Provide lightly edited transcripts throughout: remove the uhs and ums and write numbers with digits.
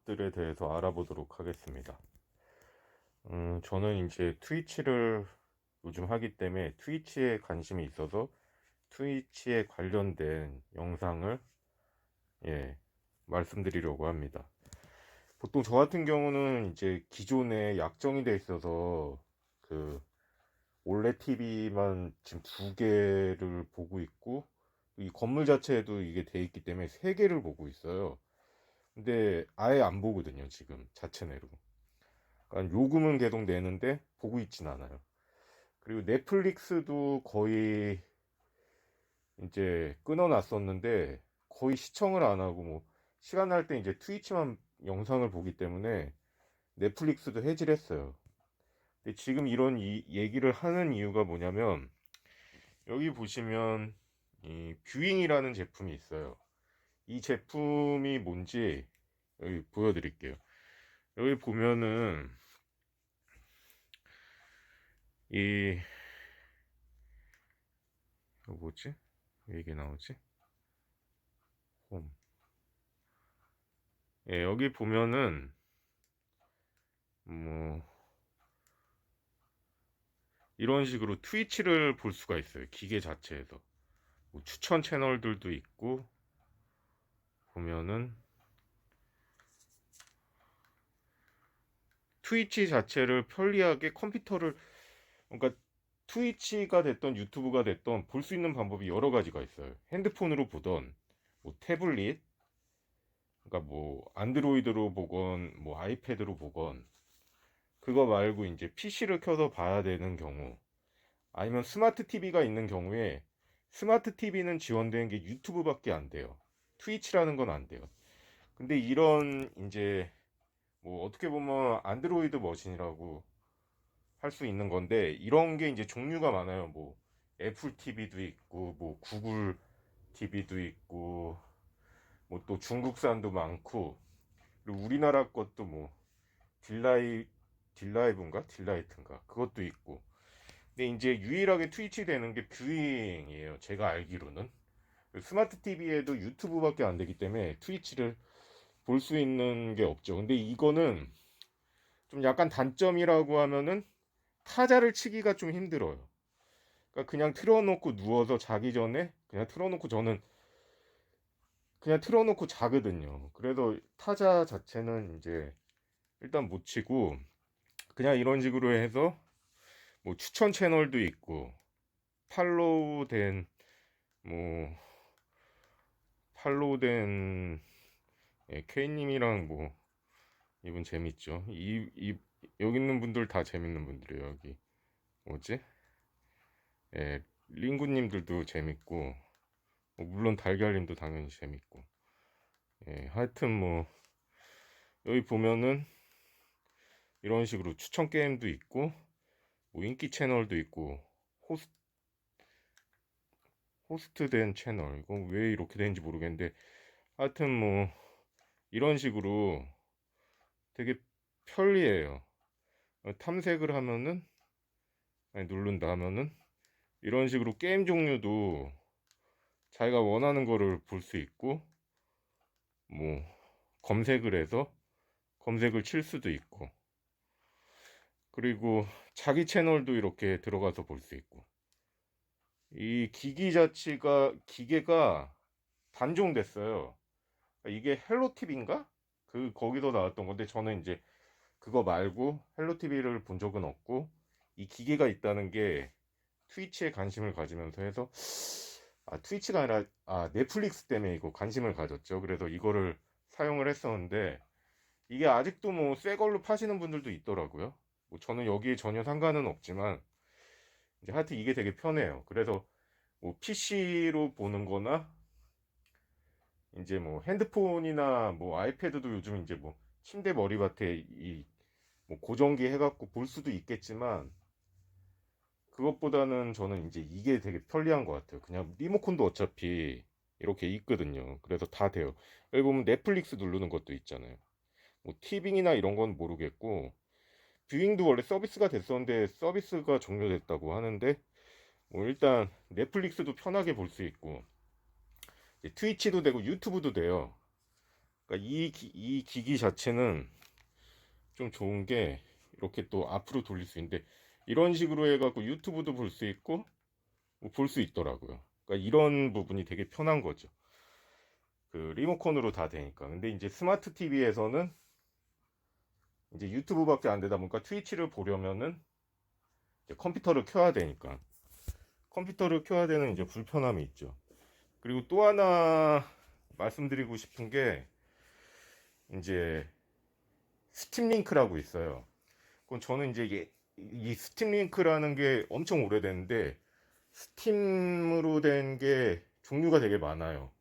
것들에 대해서 알아보도록 하겠습니다. 저는 이제 트위치를 요즘 하기 때문에 트위치에 관심이 있어서 트위치에 관련된 영상을 예, 말씀드리려고 합니다. 보통 저 같은 경우는 이제 기존에 약정이 돼 있어서 그 올레 TV만 지금 두 개를 보고 있고 이 건물 자체에도 이게 돼 있기 때문에 세 개를 보고 있어요. 근데 아예 안 보거든요, 지금 자체 내로. 그러니까 요금은 계속 내는데 보고 있진 않아요. 그리고 넷플릭스도 거의 이제 끊어놨었는데 거의 시청을 안 하고 뭐 시간 날 때 이제 트위치만 영상을 보기 때문에 넷플릭스도 해지를 했어요. 근데 지금 이런 얘기를 하는 이유가 뭐냐면 여기 보시면 이 뷰잉이라는 제품이 있어요. 이 제품이 뭔지 여기 보여드릴게요. 여기 보면은 이 뭐지? 왜 이게 나오지? 홈. 예, 여기 보면은 뭐 이런 식으로 트위치를 볼 수가 있어요. 기계 자체에서. 뭐 추천 채널들도 있고 보면은 트위치 자체를 편리하게 컴퓨터를 그러니까 트위치가 됐던 유튜브가 됐던 볼 수 있는 방법이 여러 가지가 있어요. 핸드폰으로 보던 뭐 태블릿 그러니까 뭐 안드로이드로 보건 뭐 아이패드로 보건 그거 말고 이제 PC를 켜서 봐야 되는 경우 아니면 스마트 TV가 있는 경우에 스마트 TV는 지원되는 게 유튜브밖에 안 돼요. 트위치라는 건 안 돼요. 근데 이런 이제 뭐 어떻게 보면 안드로이드 머신이라고 할 수 있는 건데 이런 게 이제 종류가 많아요. 뭐 애플 TV도 있고 뭐 구글 TV도 있고 뭐 또 중국산도 많고 그리고 우리나라 것도 뭐 딜라이브인가 딜라이트인가 그것도 있고 근데 이제 유일하게 트위치 되는 게 뷰잉이에요. 제가 알기로는 스마트 TV에도 유튜브밖에 안 되기 때문에 트위치를 볼 수 있는 게 없죠. 근데 이거는 좀 약간 단점이라고 하면은 타자를 치기가 좀 힘들어요. 그러니까 그냥 틀어놓고 누워서 자기 전에 그냥 틀어놓고 저는 그냥 틀어놓고 자거든요. 그래서 타자 자체는 이제 일단 못 치고 그냥 이런 식으로 해서 뭐 추천 채널도 있고 팔로우 된 뭐 팔로우 된 K님이랑 뭐 이분 재밌죠. 여기 있는 분들 다 재밌는 분들이에요. 여기 뭐지? 예, 링구님들도 재밌고 뭐 물론 달걀님도 당연히 재밌고 예, 하여튼 뭐 여기 보면은 이런 식으로 추천 게임도 있고 뭐 인기 채널도 있고 호스, 호스트된 채널 이건 왜 이렇게 되는지 모르겠는데 하여튼 뭐 이런 식으로 되게 편리해요. 탐색을 하면은 아니 누른다 하면은 이런 식으로 게임 종류도 자기가 원하는 거를 볼 수 있고 뭐 검색을 해서 검색을 칠 수도 있고 그리고 자기 채널도 이렇게 들어가서 볼 수 있고 이 기계가 단종됐어요. 이게 헬로티비인가? 그 거기서 나왔던 건데 저는 이제 그거 말고 헬로티비를 본 적은 없고 이 기계가 있다는 게 트위치에 관심을 가지면서 해서 트위치가 아니라 넷플릭스 때문에 이거 관심을 가졌죠. 그래서 이거를 사용을 했었는데 이게 아직도 뭐 새 걸로 파시는 분들도 있더라고요. 뭐 저는 여기에 전혀 상관은 없지만 이제 하여튼 이게 되게 편해요. 그래서 뭐 PC로 보는 거나 이제 뭐 핸드폰이나 뭐 아이패드도 요즘 이제 뭐 침대 머리맡에 이 뭐 고정기 해갖고 볼 수도 있겠지만 그것보다는 저는 이제 이게 되게 편리한 것 같아요. 그냥 리모컨도 어차피 이렇게 있거든요. 그래서 다 돼요. 여기 보면 넷플릭스 누르는 것도 있잖아요. 뭐 티빙이나 이런 건 모르겠고 뷰잉도 원래 서비스가 됐었는데 서비스가 종료됐다고 하는데 뭐 일단 넷플릭스도 편하게 볼 수 있고 트위치도 되고 유튜브도 돼요. 그러니까 이 기기 자체는 좀 좋은 게 이렇게 또 앞으로 돌릴 수 있는데, 이런 식으로 해갖고 유튜브도 볼 수 있고 뭐 볼 수 있더라고요. 그러니까 이런 부분이 되게 편한 거죠. 그 리모컨으로 다 되니까. 근데 이제 스마트 TV에서는 이제 유튜브밖에 안 되다 보니까 트위치를 보려면은 이제 컴퓨터를 켜야 되니까, 컴퓨터를 켜야 되는 이제 불편함이 있죠. 그리고 또 하나 말씀드리고 싶은 게 이제 스팀 링크라고 있어요. 그건 저는 이제 이 스팀 링크라는 게 엄청 오래됐는데, 스팀으로 된 게 종류가 되게 많아요.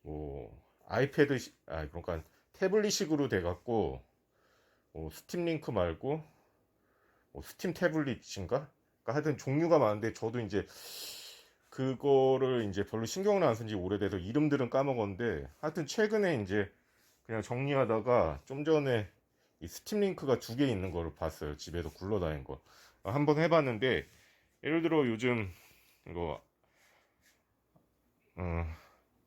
뭐 아이패드 그러니까 태블릿식으로 돼 갖고 스팀 링크 말고 스팀 태블릿인가? 그러니까 하여튼 종류가 많은데, 저도 이제 그거를 이제 별로 신경을 안 쓴 지 오래돼서 이름들은 까먹었는데, 하여튼 최근에 이제 그냥 정리하다가 좀 전에 이 스팀 링크가 2개 있는 거를 봤어요. 집에서 굴러다닌 거 한번 해봤는데, 예를 들어 요즘 이거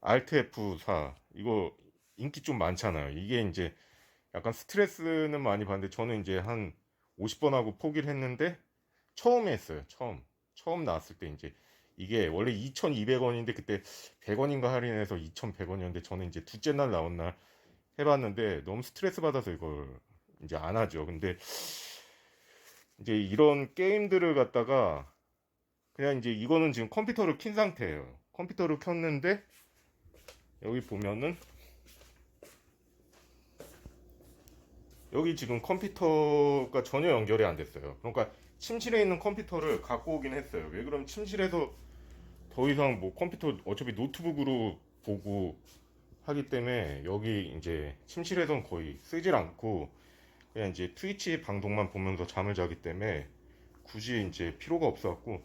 Alt F4 이거 인기 좀 많잖아요. 이게 이제 약간 스트레스는 많이 받는데, 저는 이제 한 50번 하고 포기를 했는데, 처음에 했어요. 처음 나왔을 때 이제 이게 원래 2,200원인데 그때 100원인가 할인해서 2,100원이었는데, 저는 이제 둘째 날 나온 날 해봤는데 너무 스트레스 받아서 이걸 이제 안 하죠. 근데 이제 이런 게임들을 갖다가 그냥 이제 이거는 지금 컴퓨터를 킨 상태예요. 컴퓨터를 켰는데 여기 보면은 여기 지금 컴퓨터가 전혀 연결이 안 됐어요. 그러니까 침실에 있는 컴퓨터를 갖고 오긴 했어요. 왜 그러면 침실에서 더 이상 뭐 컴퓨터 어차피 노트북으로 보고 하기 때문에 여기 이제 침실에선 거의 쓰질 않고 그냥 이제 트위치 방송만 보면서 잠을 자기 때문에 굳이 이제 필요가 없어갖고,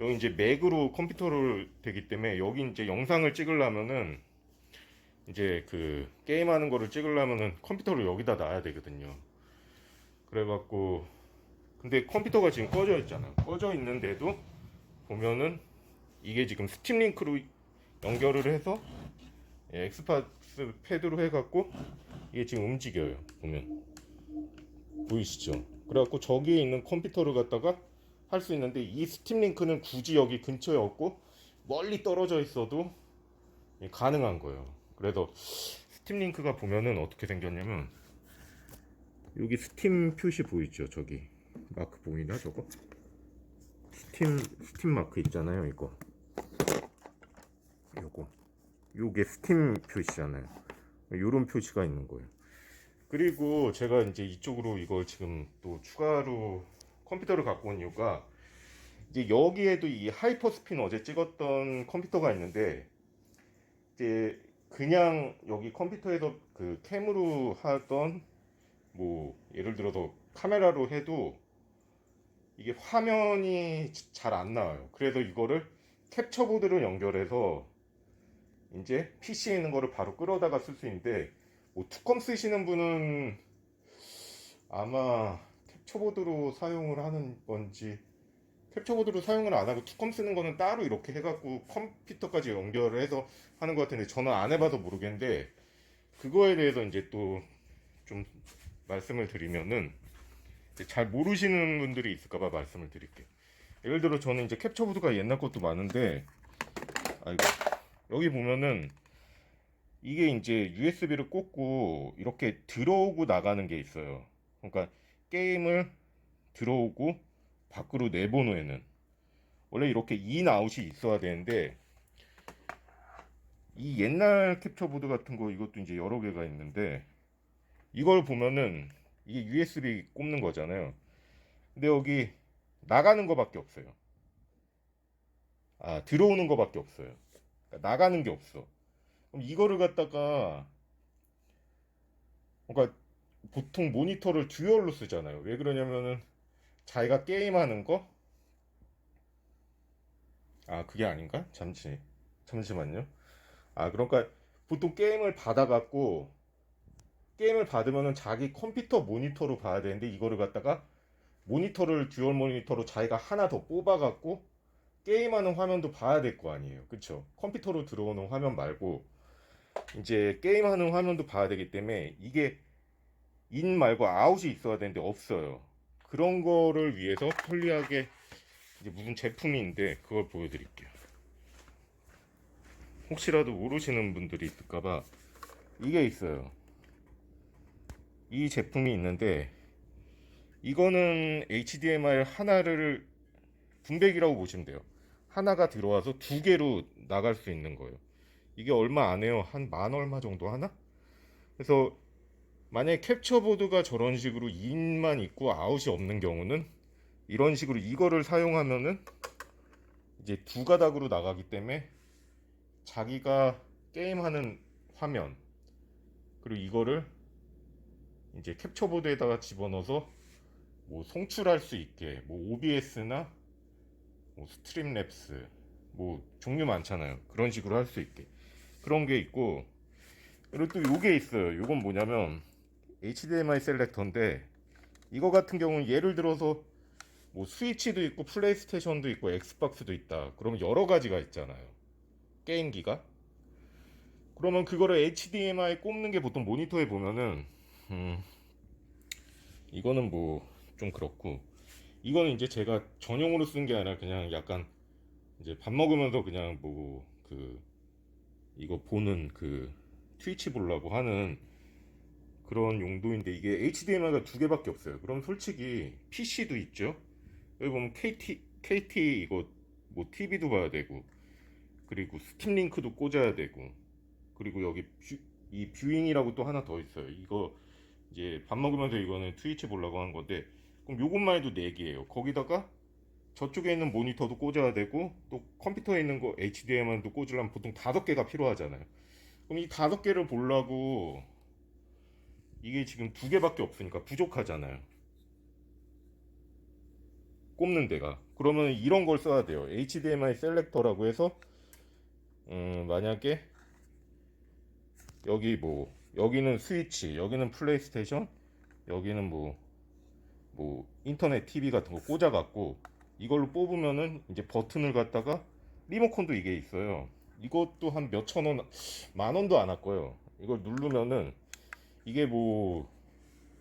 여기 이제 맥으로 컴퓨터를 되기 때문에 여기 이제 영상을 찍으려면은 이제 그 게임하는 거를 찍으려면은 컴퓨터를 여기다 놔야 되거든요. 그래갖고 근데 컴퓨터가 지금 꺼져 있잖아요. 꺼져 있는데도 보면은 이게 지금 스팀 링크로 연결을 해서 엑스박스 패드로 해갖고 이게 지금 움직여요. 보면 보이시죠? 그래갖고 저기에 있는 컴퓨터를 갖다가 할 수 있는데, 이 스팀 링크는 굳이 여기 근처에 없고 멀리 떨어져 있어도 가능한 거예요. 그래서 스팀 링크가 보면은 어떻게 생겼냐면, 여기 스팀 표시 보이죠? 저기 마크 보이나 저거? 스팀 마크 있잖아요. 요게 스팀 표시잖아요. 요런 표시가 있는 거예요. 그리고 제가 이제 이쪽으로 이걸 지금 또 추가로 컴퓨터를 갖고 온 이유가, 이제 여기에도 이 하이퍼스핀 어제 찍었던 컴퓨터가 있는데, 이제 그냥 여기 컴퓨터에서 그 캠으로 하던 뭐 예를 들어서 카메라로 해도 이게 화면이 잘 안 나와요. 그래서 이거를 캡처보드를 연결해서 이제 PC에 있는 거를 바로 끌어다가 쓸 수 있는데, 뭐 투컴 쓰시는 분은 아마 캡처보드로 사용을 하는 건지, 캡처보드로 사용을 안 하고 투컴 쓰는 거는 따로 이렇게 해갖고 컴퓨터까지 연결을 해서 하는 것 같은데, 저는 안 해봐서 모르겠는데, 그거에 대해서 이제 또 좀 말씀을 드리면은, 잘 모르시는 분들이 있을까봐 말씀을 드릴게요. 예를 들어 저는 이제 캡처보드가 옛날 것도 많은데, 아이고, 여기 보면은 이게 이제 USB를 꽂고 이렇게 들어오고 나가는 게 있어요. 그러니까 게임을 들어오고 밖으로 내보내는, 원래 이렇게 인아웃이 있어야 되는데, 이 옛날 캡처보드 같은 거 이것도 이제 여러 개가 있는데, 이걸 보면은 이게 USB 꼽는 거잖아요. 근데 여기 나가는 거밖에 없어요. 들어오는 거밖에 없어요. 그러니까 나가는 게 없어. 그럼 이거를 갖다가, 그러니까 보통 모니터를 듀얼로 쓰잖아요. 왜 그러냐면은 자기가 게임하는 거, 그게 아닌가? 잠시만요. 그러니까 보통 게임을 받으면은 자기 컴퓨터 모니터로 봐야 되는데, 이거를 갖다가 모니터를 듀얼 모니터로 자기가 하나 더 뽑아갖고 게임하는 화면도 봐야 될 거 아니에요. 그쵸? 컴퓨터로 들어오는 화면 말고 이제 게임하는 화면도 봐야 되기 때문에 이게 인 말고 아웃이 있어야 되는데 없어요. 그런 거를 위해서 편리하게 이제 무슨 제품인데 그걸 보여드릴게요. 혹시라도 모르시는 분들이 있을까봐 이게 있어요. 이 제품이 있는데 이거는 HDMI 하나를 분배기라고 보시면 돼요. 하나가 들어와서 두 개로 나갈 수 있는 거예요. 이게 얼마 안 해요. 한 만 얼마 정도 하나? 그래서 만약에 캡처보드가 저런 식으로 인만 있고 아웃이 없는 경우는 이런 식으로 이거를 사용하면은 이제 두 가닥으로 나가기 때문에 자기가 게임하는 화면 그리고 이거를 이제 캡처보드에다가 집어넣어서 뭐 송출할 수 있게 뭐 OBS나 뭐 스트림랩스 뭐 종류 많잖아요. 그런 식으로 할 수 있게 그런 게 있고 그리고 또 요게 있어요. 요건 뭐냐면 HDMI 셀렉터인데 이거 같은 경우는 예를 들어서 뭐 스위치도 있고 플레이스테이션도 있고 엑스박스도 있다. 그러면 여러 가지가 있잖아요. 게임기가. 그러면 그거를 HDMI 꼽는 게 보통 모니터에 보면은 음, 이거는 뭐 좀 그렇고 이거는 이제 제가 전용으로 쓴 게 아니라 그냥 약간 이제 밥 먹으면서 그냥 뭐 그 이거 보는 그 트위치 보려고 하는 그런 용도인데 이게 HDMI가 두 개밖에 없어요. 그럼 솔직히 PC도 있죠. 여기 보면 KT 이거 뭐 TV도 봐야 되고 그리고 스팀 링크도 꽂아야 되고 그리고 여기 이 뷰잉이라고 또 하나 더 있어요. 이거 이제 밥 먹으면서 이거는 트위치 보려고 하는 건데 그럼 요것만 해도 4개예요. 거기다가 저쪽에 있는 모니터도 꽂아야 되고 또 컴퓨터에 있는 거 HDMI도 꽂으려면 보통 5개가 필요하잖아요. 그럼 이 5개를 보려고 이게 지금 2개밖에 없으니까 부족하잖아요. 꼽는 데가. 그러면 이런 걸 써야 돼요. HDMI 셀렉터라고 해서 만약에 여기 뭐 여기는 스위치, 여기는 플레이스테이션, 여기는 뭐 인터넷 TV 같은 거 꽂아갖고 이걸로 뽑으면은 이제 버튼을 갖다가 리모컨도 이게 있어요. 이것도 한 몇천 원, 만 원도 안 할 거예요. 이걸 누르면은 이게 뭐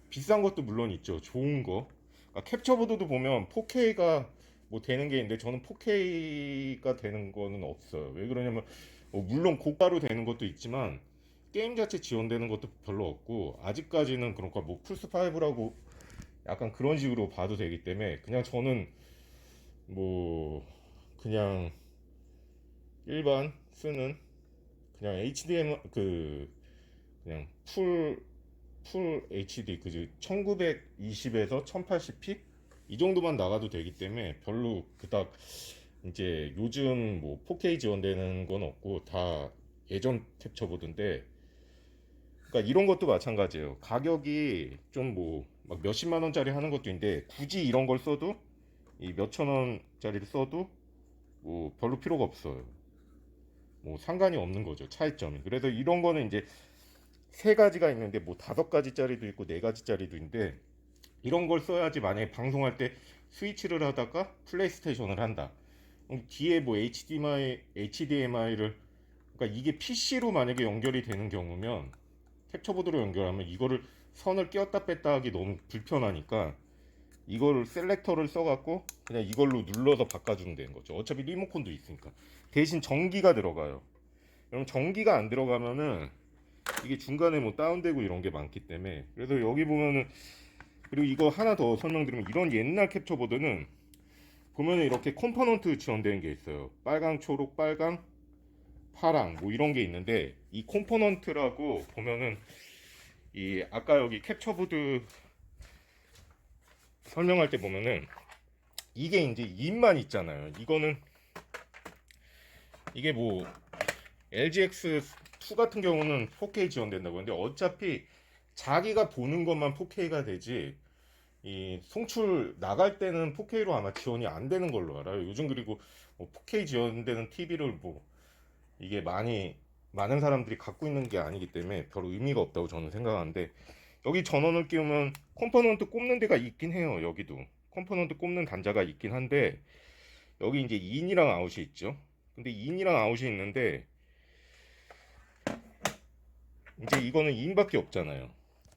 비싼 것도 물론 있죠. 좋은 거. 그러니까 캡처보드도 보면 4K가 뭐 되는 게 있는데 저는 4K가 되는 거는 없어요. 왜 그러냐면 물론 고가로 되는 것도 있지만 게임 자체 지원되는 것도 별로 없고 아직까지는 그러니까 뭐 플스 5라고 약간 그런 식으로 봐도 되기 때문에 그냥 저는 뭐 그냥 일반 쓰는 그냥 HDMI 그냥 풀 HD 그지 1920에서 1080p 이 정도만 나가도 되기 때문에 별로 그닥 이제 요즘 뭐 4K 지원되는 건 없고 다 예전 캡처보드인데 그러니까 이런 것도 마찬가지예요. 가격이 좀 뭐 막 몇십만 원짜리 하는 것도 있는데 굳이 이런 걸 써도 이 몇천 원짜리를 써도 뭐 별로 필요가 없어요. 뭐 상관이 없는 거죠. 차이점이. 그래서 이런 거는 이제 세 가지가 있는데 뭐 5가지짜리도 있고 4가지짜리도 있는데 이런 걸 써야지 만약에 방송할 때 스위치를 하다가 플레이스테이션을 한다. 뒤에 뭐 HDMI를 그러니까 이게 PC로 만약에 연결이 되는 경우면 캡처보드로 연결하면 이거를 선을 끼웠다 뺐다 하기 너무 불편하니까 이걸 셀렉터를 써갖고 그냥 이걸로 눌러서 바꿔주면 되는 거죠. 어차피 리모컨도 있으니까. 대신 전기가 들어가요. 그럼 전기가 안 들어가면은 이게 중간에 뭐 다운되고 이런 게 많기 때문에 그래서 여기 보면은 그리고 이거 하나 더 설명드리면 이런 옛날 캡처보드는 보면은 이렇게 컴포넌트 지원되는 게 있어요. 빨강, 초록, 빨강, 파랑 뭐 이런 게 있는데 이 컴포넌트라고 보면은 이 아까 여기 캡처보드 설명할 때 보면은 이게 이제 인만 있잖아요. 이거는 이게 뭐 LGX2 같은 경우는 4K 지원된다고 하는데 어차피 자기가 보는 것만 4K가 되지 이 송출 나갈 때는 4K로 아마 지원이 안 되는 걸로 알아요. 요즘 그리고 4K 지원되는 TV를 뭐 이게 많은 사람들이 갖고 있는 게 아니기 때문에 별 의미가 없다고 저는 생각하는데 여기 전원을 끼우면 컴포넌트 꼽는 데가 있긴 해요. 여기도 컴포넌트 꼽는 단자가 있긴 한데 여기 이제 인이랑 아웃이 있죠. 근데 인이랑 아웃이 있는데 이제 이거는 2인밖에 없잖아요.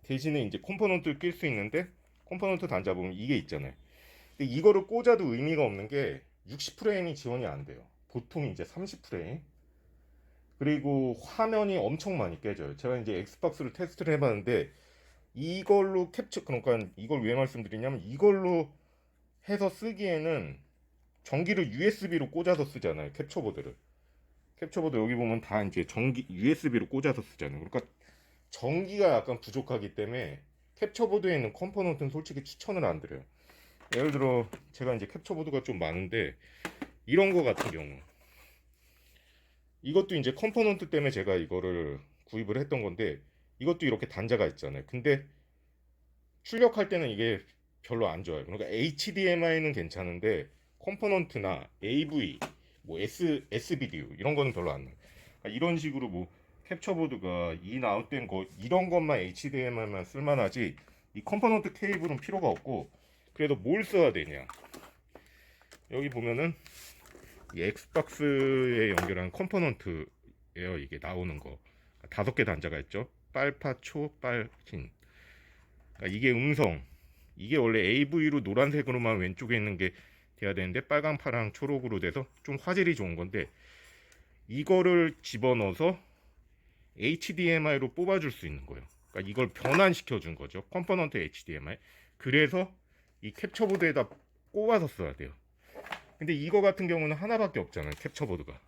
대신에 이제 컴포넌트를 낄 수 있는데 컴포넌트 단자 보면 이게 있잖아요. 근데 이거를 꽂아도 의미가 없는 게 60프레임이 지원이 안 돼요. 보통 이제 30프레임. 그리고 화면이 엄청 많이 깨져요. 제가 이제 엑스박스를 테스트를 해봤는데 이걸로 캡처, 그러니까 이걸 왜 말씀드리냐면 이걸로 해서 쓰기에는 전기를 USB로 꽂아서 쓰잖아요. 캡처보드를. 캡처보드 여기 보면 다 이제 전기 USB로 꽂아서 쓰잖아요. 그러니까 전기가 약간 부족하기 때문에 캡처보드에 있는 컴포넌트는 솔직히 추천을 안 드려요. 예를 들어 제가 이제 캡처보드가 좀 많은데 이런 거 같은 경우 이것도 이제 컴포넌트 때문에 제가 이거를 구입을 했던 건데 이것도 이렇게 단자가 있잖아요. 근데 출력할 때는 이게 별로 안 좋아요. 그러니까 HDMI는 괜찮은데 컴포넌트나 AV, 뭐 SVDU 이런 거는 별로 안 나요. 그러니까 이런 식으로 뭐 캡처보드가 인 아웃된 거 이런 것만 HDMI만 쓸만하지 이 컴포넌트 케이블은 필요가 없고 그래도 뭘 써야 되냐 여기 보면은 이 엑스박스에 연결한 컴포넌트예요. 이게 나오는 거 5개 단자가 있죠. 빨파, 초, 빨, 흰. 그러니까 이게 음성. 이게 원래 AV로 노란색으로만 왼쪽에 있는 게 돼야 되는데 빨강, 파랑, 초록으로 돼서 좀 화질이 좋은 건데 이거를 집어넣어서 HDMI로 뽑아줄 수 있는 거예요. 그러니까 이걸 변환시켜 준 거죠. 컴포넌트 HDMI. 그래서 이 캡처보드에다 꼽아서 써야 돼요. 근데 이거 같은 경우는 하나밖에 없잖아요. 캡처보드가.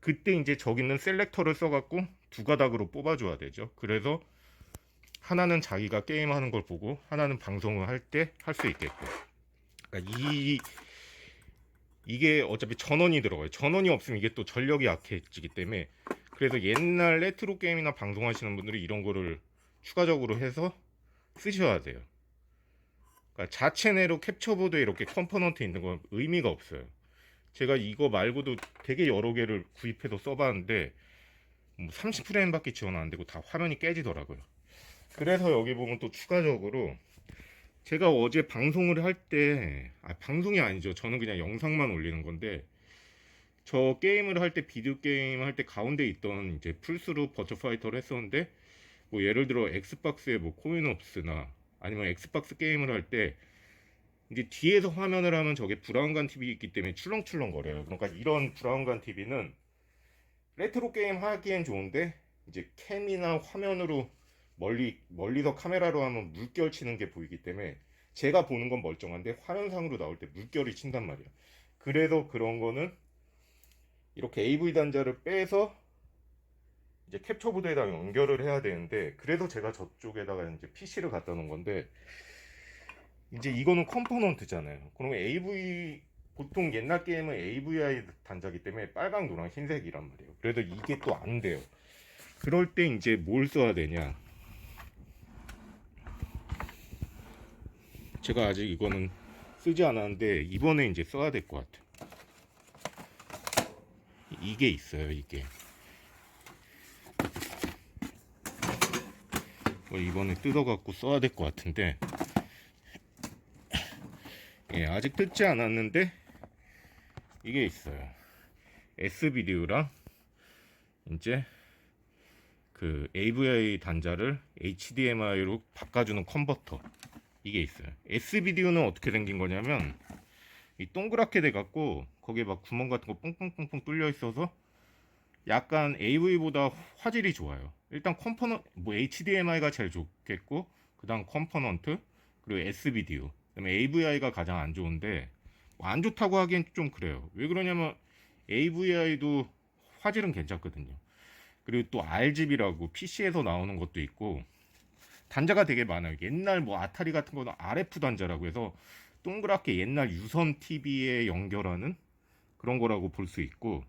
그때 이제 저기 있는 셀렉터를 써갖고 두 가닥으로 뽑아줘야 되죠. 그래서 하나는 자기가 게임하는 걸 보고 하나는 방송을 할 때 할 수 있게끔. 그러니까 이게 어차피 전원이 들어가요. 전원이 없으면 이게 또 전력이 약해지기 때문에 그래서 옛날 레트로 게임이나 방송하시는 분들이 이런 거를 추가적으로 해서 쓰셔야 돼요. 그러니까 자체 내로 캡처보드에 이렇게 컴포넌트 있는 건 의미가 없어요. 제가 이거 말고도 되게 여러 개를 구입해서 써봤는데 30프레임밖에 지원 안 되고 다 화면이 깨지더라고요. 그래서 여기 보면 또 추가적으로 제가 어제 방송을 할 때 방송이 아니죠. 저는 그냥 영상만 올리는 건데 저 게임을 할 때 비디오 게임 할 때 가운데 있던 이제 플스로 버처파이터를 했었는데 뭐 예를 들어 엑스박스에 뭐 코인옵스나 아니면 엑스박스 게임을 할 때 이제 뒤에서 화면을 하면 저게 브라운관 TV 있기 때문에 출렁출렁 거려요. 그러니까 이런 브라운관 TV는 레트로 게임 하기엔 좋은데 이제 캠이나 화면으로 멀리서 카메라로 하면 물결 치는 게 보이기 때문에 제가 보는 건 멀쩡한데 화면상으로 나올 때 물결이 친단 말이야. 그래서 그런 거는 이렇게 AV 단자를 빼서 이제 캡처보드에다 연결을 해야 되는데 그래서 제가 저쪽에다가 이제 PC를 갖다 놓은 건데 이제 이거는 컴포넌트잖아요. 그러면 AV 보통 옛날 게임은 AVI 단자기 때문에 빨강, 노랑, 흰색이란 말이에요. 그래도 이게 또 안 돼요. 그럴 때 이제 뭘 써야 되냐? 제가 아직 이거는 쓰지 않았는데 이번에 이제 써야 될 것 같아요. 이게 있어요. 이게 이번에 뜯어갖고 써야 될 것 같은데 예, 아직 뜯지 않았는데 이게 있어요. S비디오랑 이제 그 AVI 단자를 HDMI로 바꿔주는 컨버터 이게 있어요. S비디오는 어떻게 생긴 거냐면 이 동그랗게 돼갖고 거기에 막 구멍 같은 거 뽕뽕뽕뽕 뚫려 있어서 약간 AV보다 화질이 좋아요. 일단 컴포넌트 뭐 HDMI가 제일 좋겠고 그 다음 컴포넌트 그리고 S비디오 그다음에 AVI가 가장 안 좋은데 안 좋다고 하기엔 좀 그래요. 왜 그러냐면 AVI도 화질은 괜찮거든요. 그리고 또 RGB라고 PC에서 나오는 것도 있고 단자가 되게 많아요. 옛날 뭐 아타리 같은 거는 RF 단자라고 해서 동그랗게 옛날 유선 TV에 연결하는 그런 거라고 볼 수 있고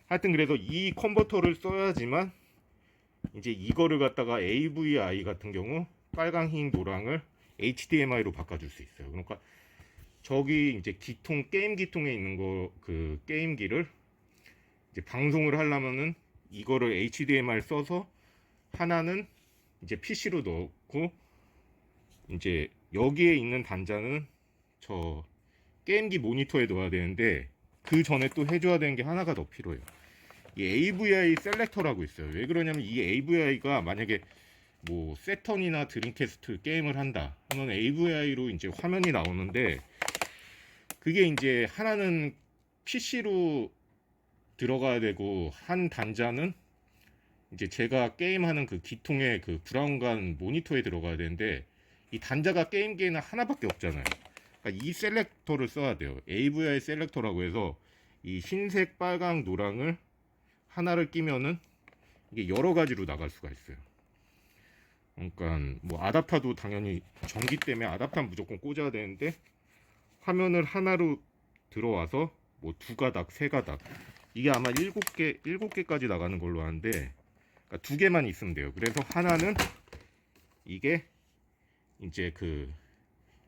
하여튼 그래서 이 컨버터를 써야지만 이제 이거를 갖다가 AVI 같은 경우 빨강, 흰, 노랑을 HDMI로 바꿔줄 수 있어요. 그러니까 저기 이제 기통 게임 기통에 있는 거 그 게임기를 이제 방송을 하려면은 이거를 HDMI 써서 하나는 이제 PC로 넣고 이제 여기에 있는 단자는 저 게임기 모니터에 넣어야 되는데 그 전에 또 해줘야 되는 게 하나가 더 필요해요. 이 AVI 셀렉터라고 있어요. 왜 그러냐면 이 AVI가 만약에 뭐 세턴이나 드림캐스트 게임을 한다 하면 AVI로 이제 화면이 나오는데, 그게 이제 하나는 PC로 들어가야 되고 한 단자는 이제 제가 게임하는 그 기통의 그 브라운관 모니터에 들어가야 되는데, 이 단자가 게임기에는 하나밖에 없잖아요. 그러니까 이 셀렉터를 써야 돼요. AVI 셀렉터라고 해서 이 흰색, 빨강, 노랑을 하나를 끼면은 이게 여러 가지로 나갈 수가 있어요. 그러니까 뭐 아답터도 당연히 전기 때문에 아답터는 무조건 꽂아야 되는데, 화면을 하나로 들어와서 뭐 두 가닥, 세 가닥, 이게 아마 7개까지 나가는 걸로 아는데, 그러니까 두 개만 있으면 돼요. 그래서 하나는 이게 이제 그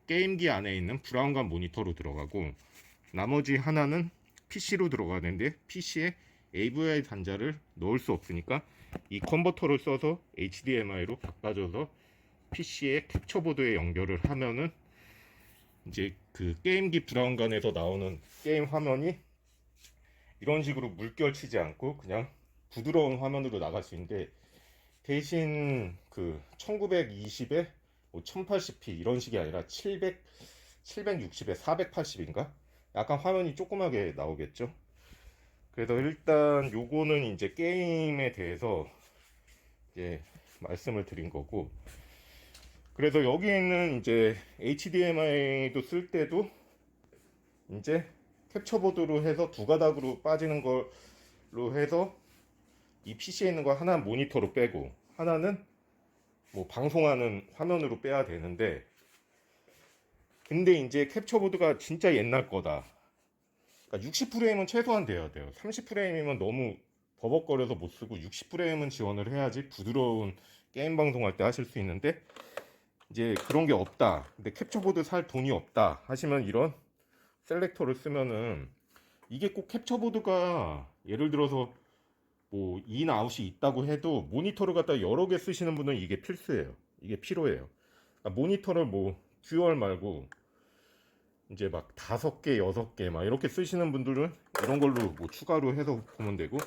게임기 안에 있는 브라운관 모니터로 들어가고, 나머지 하나는 PC로 들어가는데 PC에 AVI 단자를 넣을 수 없으니까 이 컨버터를 써서 HDMI로 바꿔줘서 PC에 캡처보드에 연결을 하면은 이제 그 게임기 브라운관에서 나오는 게임 화면이 이런 식으로 물결치지 않고 그냥 부드러운 화면으로 나갈 수 있는데, 대신 그 1920에 1080p 이런 식이 아니라 760에 480인가? 약간 화면이 조그맣게 나오겠죠. 그래서 일단 요거는 이제 게임에 대해서 이제 말씀을 드린 거고, 그래서 여기 있는 이제 HDMI도 쓸 때도 이제 캡처보드로 해서 두 가닥으로 빠지는 걸로 해서 이 PC에 있는 거 하나 모니터로 빼고 하나는 뭐 방송하는 화면으로 빼야 되는데, 근데 이제 캡처보드가 진짜 옛날 거다. 그러니까 60프레임은 최소한 돼야 돼요. 30프레임이면 너무 버벅거려서 못 쓰고 60프레임은 지원을 해야지 부드러운 게임 방송할 때 하실 수 있는데, 이제 그런 게 없다, 근데 캡처보드 살 돈이 없다 하시면 이런 셀렉터를 쓰면은, 이게 꼭 캡처보드가 예를 들어서 뭐 인아웃이 있다고 해도 모니터를 갖다 여러 개 쓰시는 분은 이게 필수예요. 이게 필요해요. 그러니까 모니터를 뭐 듀얼 말고 이제 막 5개, 6개 막 이렇게 쓰시는 분들은 이런 걸로 뭐 추가로 해서 보면 되고,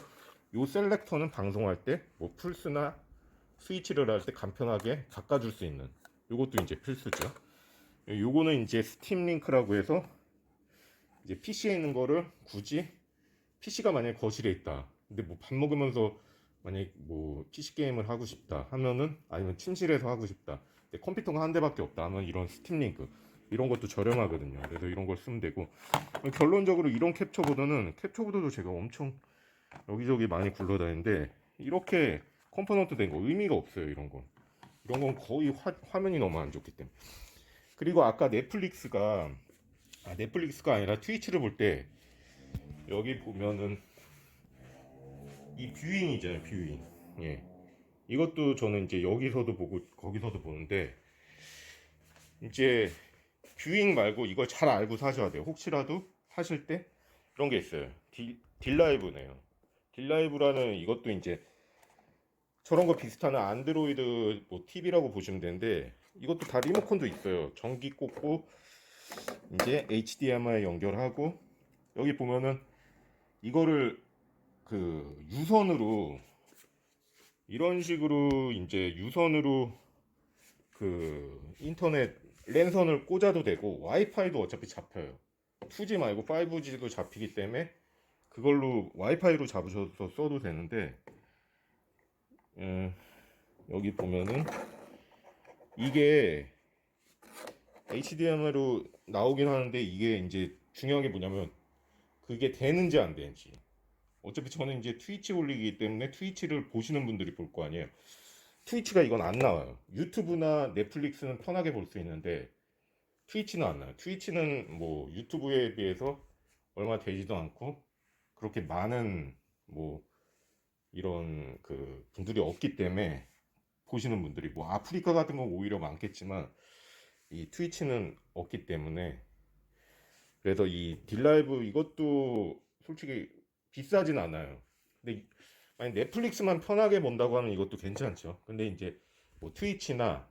요 셀렉터는 방송할 때 뭐 플스나 스위치를 할 때 간편하게 바꿔줄 수 있는 요것도 이제 필수죠. 요거는 이제 스팀 링크라고 해서 이제 PC에 있는 거를 굳이, PC가 만약에 거실에 있다, 근데 뭐 밥 먹으면서 만약에 뭐 PC 게임을 하고 싶다 하면은, 아니면 침실에서 하고 싶다 근데 컴퓨터가 한 대밖에 없다 하면 이런 스팀 링크 이런 것도 저렴하거든요. 그래서 이런 걸 쓰면 되고, 결론적으로 이런 캡처보드도 제가 엄청 여기저기 많이 굴러다니는데, 이렇게 컴포넌트 된 거 의미가 없어요. 이런 건 거의 화면이 너무 안 좋기 때문에. 그리고 아까 넷플릭스가 아니라 트위치를 볼 때 여기 보면은 이 뷰잉이잖아요. 뷰잉. 예. 이것도 저는 이제 여기서도 보고 거기서도 보는데, 이제 뷰잉 말고 이걸 잘 알고 사셔야 돼요. 혹시라도 하실 때 이런 게 있어요. 딜라이브네요. 딜라이브라는 이것도 이제 저런 거 비슷한 안드로이드 뭐 TV라고 보시면 되는데, 이것도 다 리모컨도 있어요. 전기 꽂고 이제 HDMI 연결하고, 여기 보면은 이거를 그 유선으로 이런 식으로 이제 유선으로 그 인터넷 랜선을 꽂아도 되고, 와이파이도 어차피 잡혀요. 2G 말고 5G도 잡히기 때문에 그걸로 와이파이로 잡으셔서 써도 되는데, 여기 보면은 이게 HDMI로 나오긴 하는데, 이게 이제 중요한 게 뭐냐면 그게 되는지 안 되는지. 어차피 저는 이제 트위치 올리기 때문에 트위치를 보시는 분들이 볼 거 아니에요. 트위치가 이건 안 나와요. 유튜브나 넷플릭스는 편하게 볼 수 있는데 트위치는 안 나와요. 트위치는 뭐 유튜브에 비해서 얼마 되지도 않고 그렇게 많은 뭐 이런 그 분들이 없기 때문에, 보시는 분들이 뭐 아프리카 같은 건 오히려 많겠지만 이 트위치는 없기 때문에. 그래서 이 딜라이브 이것도 솔직히 비싸진 않아요. 근데 만약 넷플릭스만 편하게 본다고 하면 이것도 괜찮죠. 근데 이제 뭐 트위치나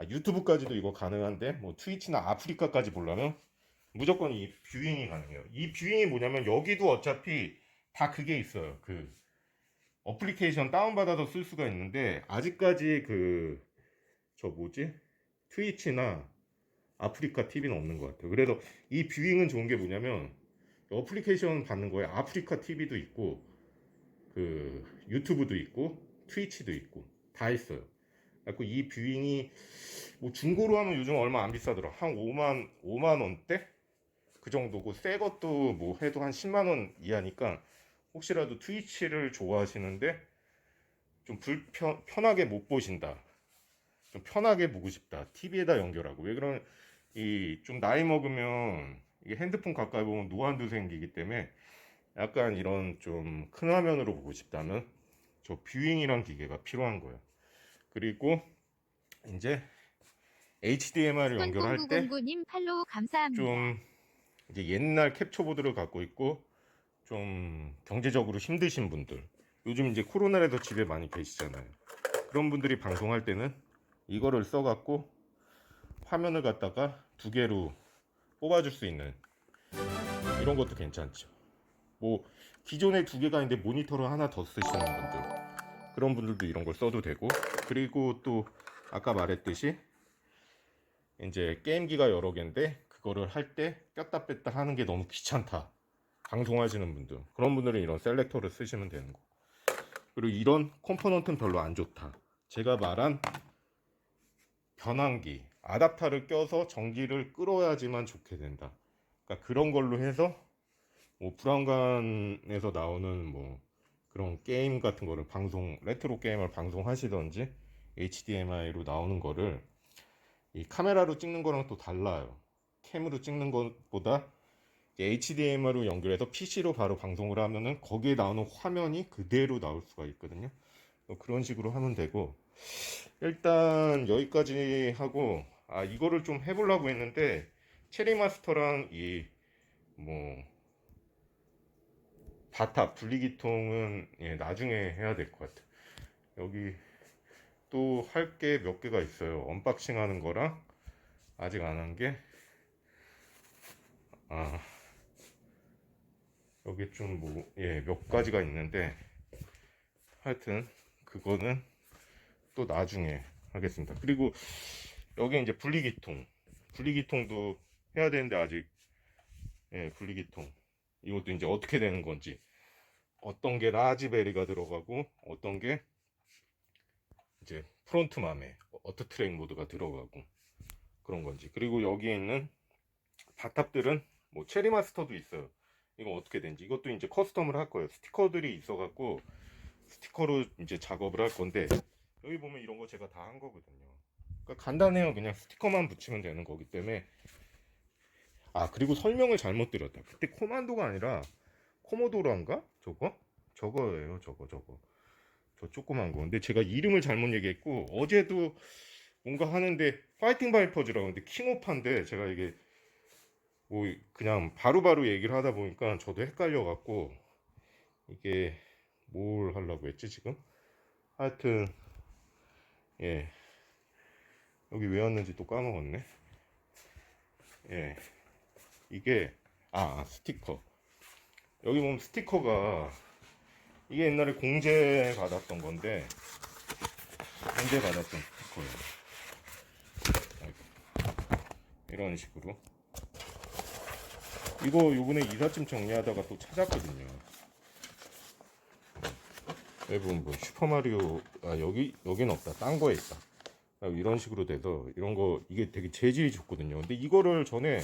유튜브까지도 이거 가능한데, 뭐 트위치나 아프리카까지 보려면 무조건 이 뷰잉이 가능해요. 이 뷰잉이 뭐냐면 여기도 어차피 다 그게 있어요. 그 어플리케이션 다운받아서 쓸 수가 있는데 아직까지 그 저 뭐지? 트위치나 아프리카 TV는 없는 것 같아요. 그래서 이 뷰잉은 좋은 게 뭐냐면 어플리케이션 받는 거에 아프리카 TV도 있고 그 유튜브도 있고 트위치도 있고 다 있어요. 그래서 이 뷰잉이 뭐 중고로 하면 요즘 얼마 안 비싸더라. 한 5만 원대 그 정도고 새 것도 뭐 해도 한 10만 원 이하니까 혹시라도 트위치를 좋아하시는데 좀 편하게 못 보신다. 좀 편하게 보고 싶다. TV에다 연결하고. 왜 그러면 이 좀 나이 먹으면 이 핸드폰 가까이 보면 노안도 생기기 때문에 약간 이런 좀 큰 화면으로 보고 싶다면 저 뷰잉이란 기계가 필요한 거예요. 그리고 이제 HDMI를 연결할 때 톤0909님 팔로우 감사합니다. 좀 이제 옛날 캡처보드를 갖고 있고 좀 경제적으로 힘드신 분들, 요즘 이제 코로나라도 집에 많이 계시잖아요. 그런 분들이 방송할 때는 이거를 써갖고 화면을 갖다가 두 개로 뽑아줄 수 있는 이런 것도 괜찮죠. 뭐 기존에 두 개가 있는데 모니터를 하나 더 쓰시는 분들, 그런 분들도 이런 걸 써도 되고, 그리고 또 아까 말했듯이 이제 게임기가 여러 개인데 그거를 할 때 꼈다 뺐다 하는 게 너무 귀찮다 방송하시는 분들, 그런 분들은 이런 셀렉터를 쓰시면 되는 거. 그리고 이런 컴포넌트는 별로 안 좋다. 제가 말한 변환기 아답터를 껴서 전기를 끌어야지만 좋게 된다. 그러니까 그런 걸로 해서 뭐 브라운관에서 나오는 뭐 그런 게임 같은 거를 방송, 레트로 게임을 방송하시던지 HDMI로 나오는 거를 이 카메라로 찍는 거랑 또 달라요. 캠으로 찍는 것보다 HDMI로 연결해서 PC로 바로 방송을 하면은 거기에 나오는 화면이 그대로 나올 수가 있거든요. 그런 식으로 하면 되고, 일단 여기까지 하고, 이거를 좀 해보려고 했는데 체리마스터랑 이 뭐 바탑 분리기통은 나중에 해야 될 것 같아. 여기 또 할 게 몇 개가 있어요. 언박싱 하는 거랑 아직 안 한 게, 여기 좀 뭐 몇 가지가 있는데 하여튼 그거는 또 나중에 하겠습니다. 그리고 여기 이제 분리기통도 해야 되는데 아직, 분리기통 이것도 이제 어떻게 되는 건지, 어떤 게 라즈베리가 들어가고 어떤 게 이제 프론트 맘에 어터 트랙 모드가 들어가고 그런 건지. 그리고 여기에 있는 바탑들은 뭐 체리마스터도 있어요. 이거 어떻게 되는지, 이것도 이제 커스텀을 할 거예요. 스티커들이 있어갖고 스티커로 이제 작업을 할 건데, 여기 보면 이런 거 제가 다 한 거거든요. 그러니까 간단해요. 그냥 스티커만 붙이면 되는 거기 때문에. 그리고 설명을 잘못 드렸다. 그때 코만도가 아니라 코모도로인가? 저거예요. 저 조그만 거. 근데 제가 이름을 잘못 얘기했고, 어제도 뭔가 하는데 파이팅 바이퍼즈라고 하는데 킹오파인데, 제가 이게 뭐 그냥 바로바로 얘기를 하다 보니까 저도 헷갈려 갖고 이게 뭘 하려고 했지 지금. 하여튼 여기 왜 왔는지 또 까먹었네. 이게 스티커. 여기 보면 스티커가, 이게 옛날에 공제 받았던 건데, 공제 받았던 스티커예요. 이런 식으로. 이거 요번에 이삿짐 정리하다가 또 찾았거든요. 여기 보면 뭐 슈퍼마리오, 여긴 없다. 딴 거에 있다. 이런 식으로 돼서 이런 거, 이게 되게 재질이 좋거든요. 근데 이거를 전에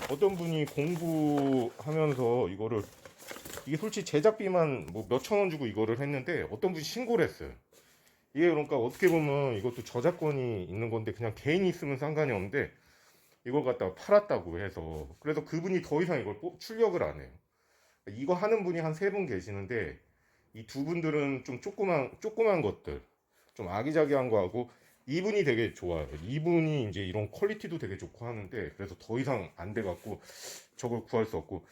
어떤 분이 공부하면서 이게 솔직히 제작비만 뭐 몇천 원 주고 이거를 했는데 어떤 분이 신고를 했어요. 이게 그러니까 어떻게 보면 이것도 저작권이 있는 건데 그냥 개인이 쓰면 상관이 없는데, 이걸 갖다가 팔았다고 해서, 그래서 그분이 더 이상 이걸 출력을 안 해요. 이거 하는 분이 한 세 분 계시는데, 이 두 분들은 좀 조그만 것들, 좀 아기자기한 거 하고, 이분이 되게 좋아요. 이분이 이제 이런 퀄리티도 되게 좋고 하는데, 그래서 더 이상 안 돼갖고 저걸 구할 수 없고,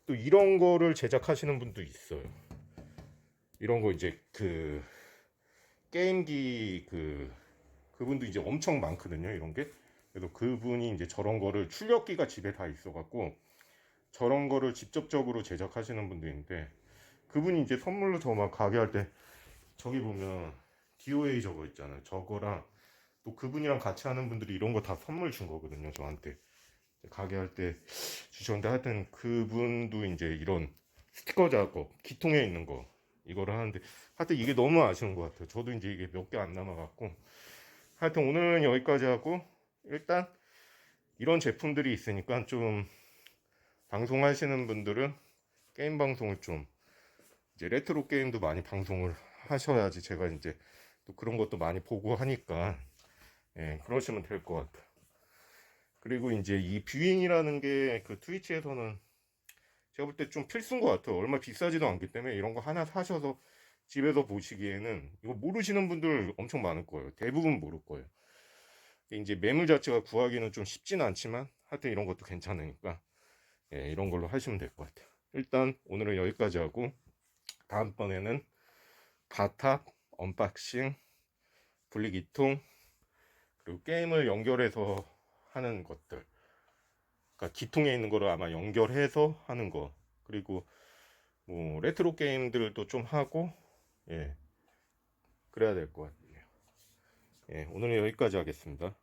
또 이런 거를 제작하시는 분도 있어요. 이런 거 이제 그 게임기 그분도 이제 엄청 많거든요. 이런 게. 그래서 그분이 이제 저런 거를, 출력기가 집에 다 있어갖고 저런 거를 직접적으로 제작하시는 분도 있는데, 그분이 이제 선물로 저 막 가게 할 때 저기 보면 DOA 저거 있잖아요. 저거랑 또 그분이랑 같이 하는 분들이 이런 거 다 선물 준 거거든요. 저한테 가게 할 때 주셨는데, 하여튼 그분도 이제 이런 스티커 작업, 기통에 있는 거 이거를 하는데, 하여튼 이게 너무 아쉬운 것 같아요. 저도 이제 이게 몇 개 안 남아갖고, 하여튼 오늘은 여기까지 하고, 일단 이런 제품들이 있으니까 좀 방송하시는 분들은 게임 방송을 좀, 이제 레트로 게임도 많이 방송을 하셔야지 제가 이제 또 그런 것도 많이 보고 하니까, 예, 그러시면 될 것 같아요. 그리고 이제 이 뷰잉이라는 게 그 트위치에서는 제가 볼 때 좀 필수인 것 같아요. 얼마 비싸지도 않기 때문에 이런 거 하나 사셔서 집에서 보시기에는, 이거 모르시는 분들 엄청 많을 거예요. 대부분 모를 거예요. 이제 매물 자체가 구하기는 좀 쉽지는 않지만 하여튼 이런 것도 괜찮으니까, 예, 이런 걸로 하시면 될 것 같아요. 일단 오늘은 여기까지 하고, 다음번에는 바탑 언박싱, 분리기통, 그리고 게임을 연결해서 하는 것들, 그러니까 기통에 있는 거를 아마 연결해서 하는 거, 그리고 뭐 레트로 게임들도 좀 하고, 예, 그래야 될 것 같네요. 예, 오늘은 여기까지 하겠습니다.